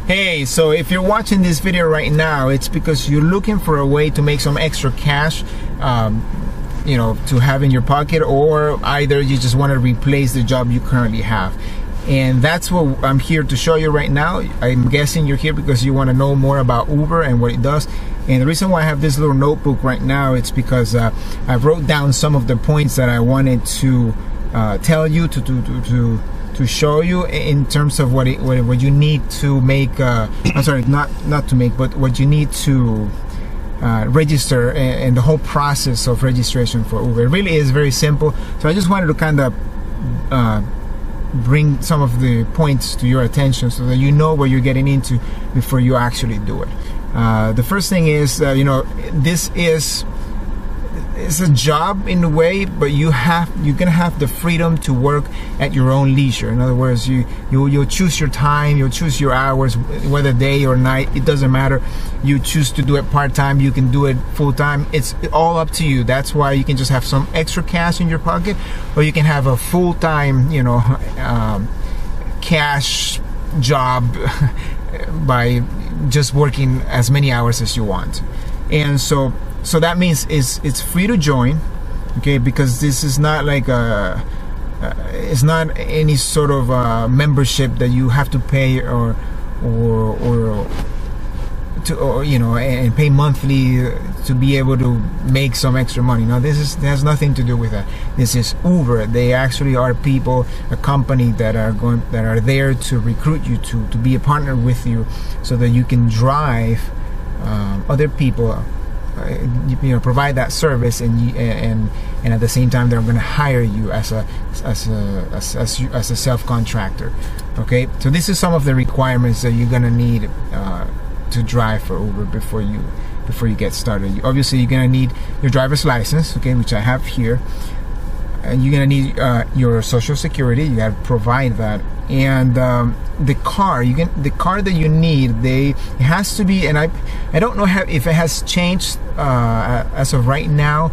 Hey, so if you're watching this video right now, it's because you're looking for a way to make some extra cash, you know, to have in your pocket, or either you just want to replace the job you currently have. And that's what I'm here to show you right now. I'm guessing you're here because you want to know more about Uber and what it does. And the reason why I have this little notebook right now, it's because I wrote down some of the points that I wanted to tell you, to show you in terms of what you need to make. I'm sorry, not to make, but what you need to register, and the whole process of registration for Uber. It really is very simple. So I just wanted to kind of bring some of the points to your attention so that you know what you're getting into before you actually do it. The first thing is, you know, this is a job in a way, but you're gonna have the freedom to work at your own leisure. In other words, you'll choose your time, you'll choose your hours, whether day or night, it doesn't matter. You choose to do it part-time, you can do it full-time. It's all up to you. That's why you can just have some extra cash in your pocket, or you can have a full-time, you know, cash job by just working as many hours as you want. And so that means it's free to join, okay? Because this is not like it's not any sort of membership that you have to pay or you know, and pay monthly to be able to make some extra money. Now this has nothing to do with that. This is Uber. They actually are people, a company that are there to recruit you to be a partner with you, so that you can drive other people. You know, provide that service, and at the same time they're going to hire you as a self-contractor. Okay, so this is some of the requirements that you're going to need to drive for Uber before you get started. Obviously, you're going to need your driver's license, okay, which I have here. And you're going to need your social security. You got to provide that. And the car that you need, it has to be, and I don't know if it has changed as of right now,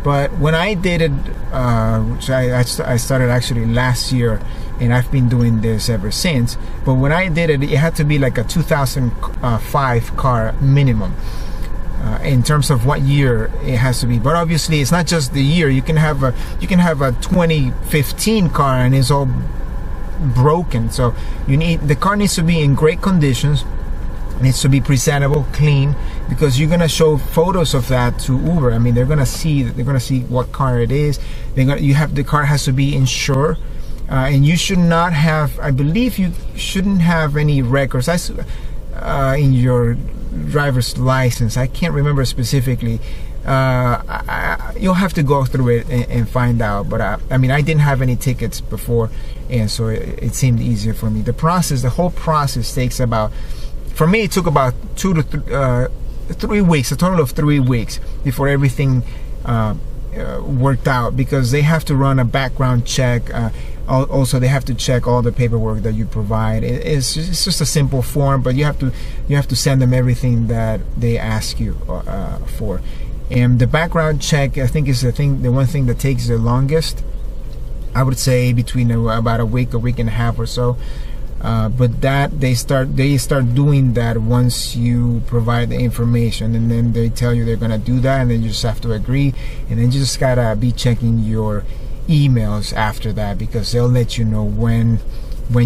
but when I did it, which I started actually last year, and I've been doing this ever since, but when I did it, it had to be like a 2005 car minimum. In terms of what year it has to be, but obviously it's not just the year. You can have a 2015 car and it's all broken. So the car needs to be in great conditions. It needs to be presentable, clean, because you're gonna show photos of that to Uber. I mean, they're gonna see what car it is. The car has to be insured, and you should not have. I believe you shouldn't have any records in your driver's license. I can't remember specifically. You'll have to go through it and find out, but I mean, I didn't have any tickets before, and so it seemed easier for me. The whole process takes about, for me, it took about 2 to 3 weeks, a total of 3 weeks before everything worked out, because they have to run a background check. Also, they have to check all the paperwork that you provide. It's just a simple form, but you have to send them everything that they ask you for. And the background check, I think, is the one thing that takes the longest. I would say between about a week and a half or so. But that they start doing that once you provide the information, and then they tell you they're gonna do that, and then you just have to agree, and then you just gotta be checking your emails after that, because they'll let you know when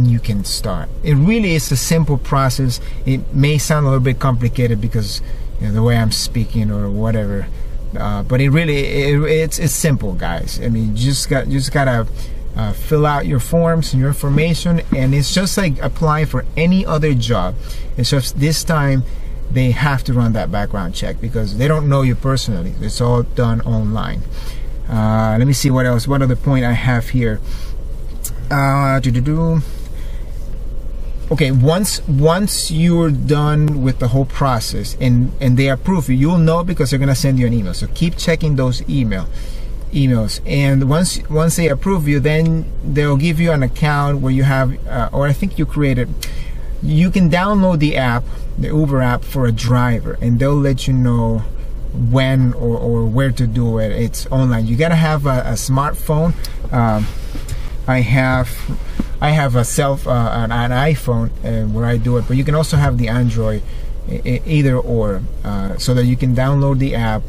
you can start. It really is a simple process. It may sound a little bit complicated because, you know, the way I'm speaking or whatever, but it's simple, guys. I mean, you just gotta fill out your forms and your information, and it's just like applying for any other job. It's just this time they have to run that background check because they don't know you personally. It's all done online. Let me see what else. What other point I have here? Okay, once you're done with the whole process and they approve you, you'll know because they're gonna send you an email. So keep checking those emails. And once they approve you, then they'll give you an account where you have, or I think you created. You can download the app, the Uber app, for a driver, and they'll let you know when or where to do it. It's online. You gotta have a smartphone. I have I have an iPhone where I do it, but you can also have the Android, either or, so that you can download the app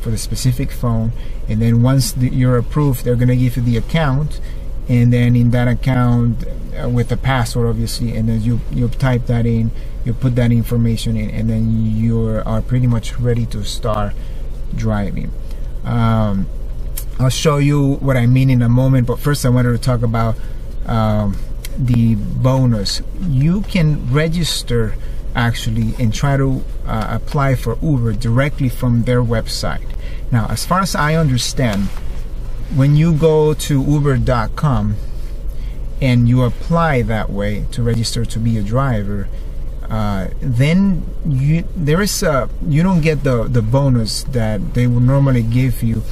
for the specific phone, and then once you're approved, they're going to give you the account, and then in that account with the password obviously, and then you type that in, you put that information in, and then you are pretty much ready to start driving. I'll show you what I mean in a moment, but first I wanted to talk about the bonus. You can register actually and try to apply for Uber directly from their website. Now, as far as I understand, when you go to uber.com and you apply that way to register to be a driver, then you don't get the bonus that they would normally give you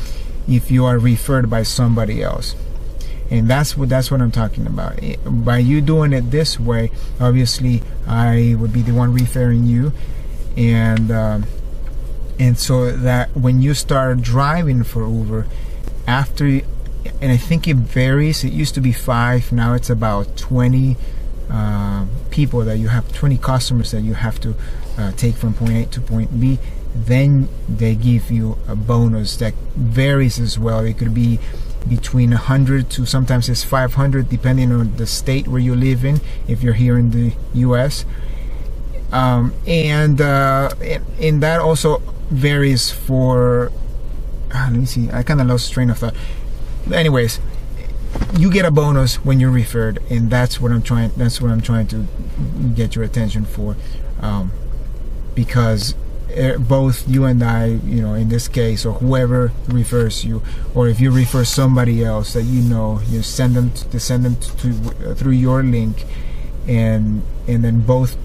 if you are referred by somebody else. And that's what I'm talking about. By you doing it this way, obviously I would be the one referring you, and so that when you start driving for Uber, after, and I think it varies, it used to be 5, now it's about 20 people that you have, 20 customers that you have to take from point A to point B. Then they give you a bonus that varies as well. It could be between 100 to sometimes it's 500, depending on the state where you live in, if you're here in the US. And that also varies for, let me see, I kind of lost train of thought. Anyways, you get a bonus when you're referred, and that's what I'm trying to get your attention for, because both you and I, in this case, or whoever refers you, or if you refer somebody else that you send them through your link, and then both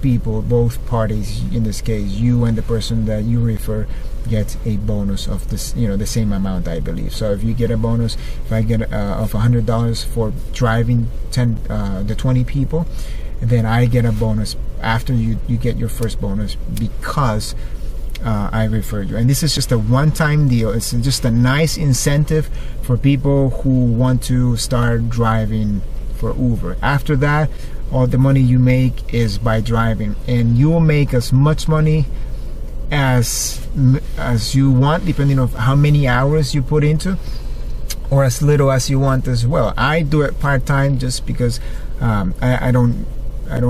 parties, in this case you and the person that you refer, get a bonus of this, the same amount, I believe. So if you get a bonus, if I get of $100 for driving the 20 people, then I get a bonus after you get your first bonus, because I referred you. And this is just a one-time deal. It's just a nice incentive for people who want to start driving for Uber. After that, all the money you make is by driving, and you will make as much money as you want, depending on how many hours you put into, or as little as you want as well. I do it part-time just because I don't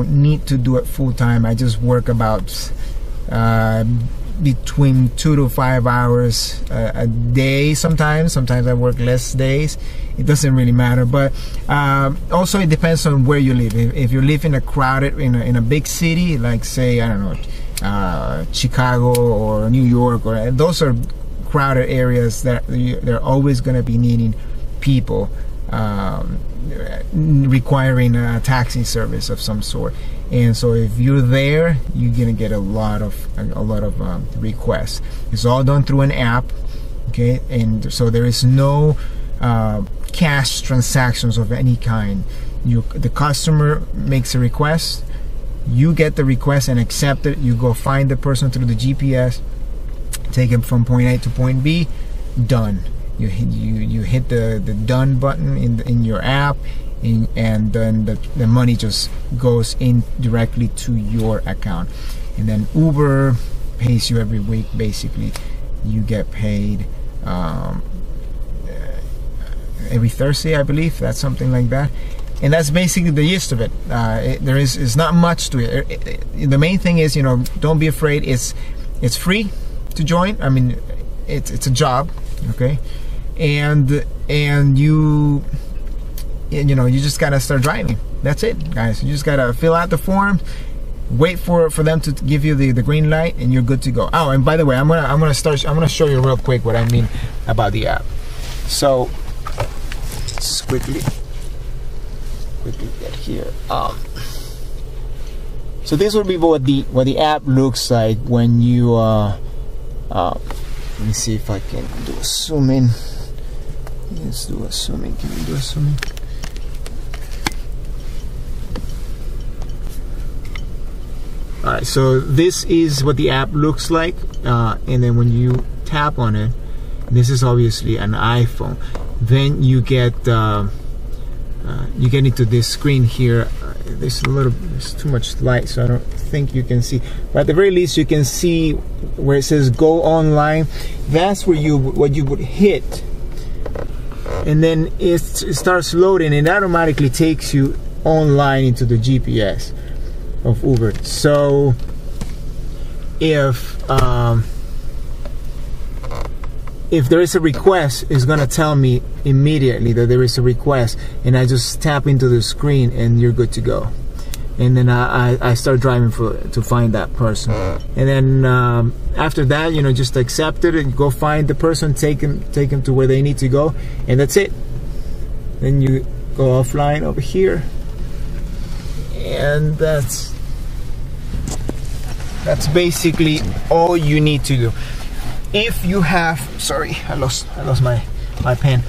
need to do it full-time. I just work about between 2 to 5 hours a day. Sometimes I work less days. It doesn't really matter, but also it depends on where you live. If you live in a crowded, in a big city, like say, I don't know, Chicago or New York, or those are crowded areas that they're always going to be needing people, requiring a taxi service of some sort. And so if you're there, you're gonna get a lot of requests. It's all done through an app, okay? And so there is no cash transactions of any kind. The customer makes a request, you get the request and accept it. You go find the person through the GPS, take him from point A to point B, done. You hit the done button in your app, and then the money just goes in directly to your account. And then Uber pays you every week. Basically, you get paid every Thursday, I believe. That's something like that. And that's basically the gist of it. It's not much to it. The main thing is, don't be afraid. It's free to join. I mean, it's a job, okay? And you just gotta start driving. That's it, guys. You just gotta fill out the form, wait for them to give you the green light, and you're good to go. Oh, and by the way, I'm gonna show you real quick what I mean about the app. So let's quickly get here. So this will be what the app looks like when you let me see if I can do a zoom in. Let's do a zoom in. Can we do a zoom in? Alright, so this is what the app looks like, and then when you tap on it, this is obviously an iPhone, then you get you get into this screen here. There's too much light, so I don't think you can see. But at the very least, you can see where it says "Go Online." That's where what you would hit, and then it starts loading, and it automatically takes you online into the GPS of Uber. So if there is a request, it's gonna tell me immediately that there is a request, and I just tap into the screen and you're good to go. And then I start driving to find that person. And then after that, you know, just accept it and go find the person, take him to where they need to go, and that's it. Then you go offline over here, and that's basically all you need to do. If you have, sorry, I lost my pen.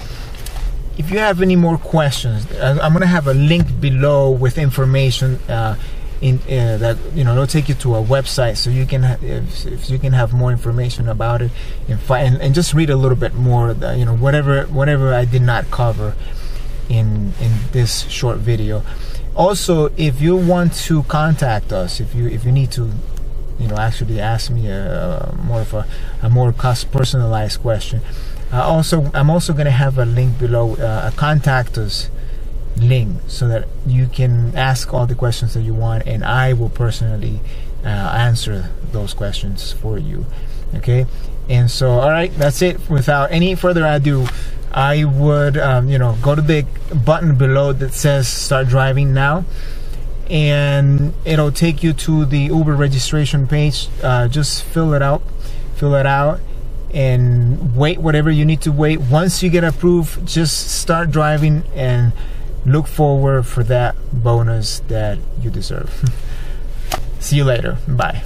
If you have any more questions, I'm gonna have a link below with information that, you know, it'll take you to a website, so you can if you can have more information about it and just read a little bit more, you know, whatever I did not cover in this short video. Also, if you want to contact us, if you need to, you know, actually ask me a more personalized question. I'm also going to have a link below, a contact us link, so that you can ask all the questions that you want, and I will personally answer those questions for you. Okay, and so all right, that's it. Without any further ado, I would you know, go to the button below that says "Start Driving Now," and it'll take you to the Uber registration page. Just fill it out, and wait whatever you need to wait. Once you get approved, just start driving and look forward for that bonus that you deserve. See you later. Bye.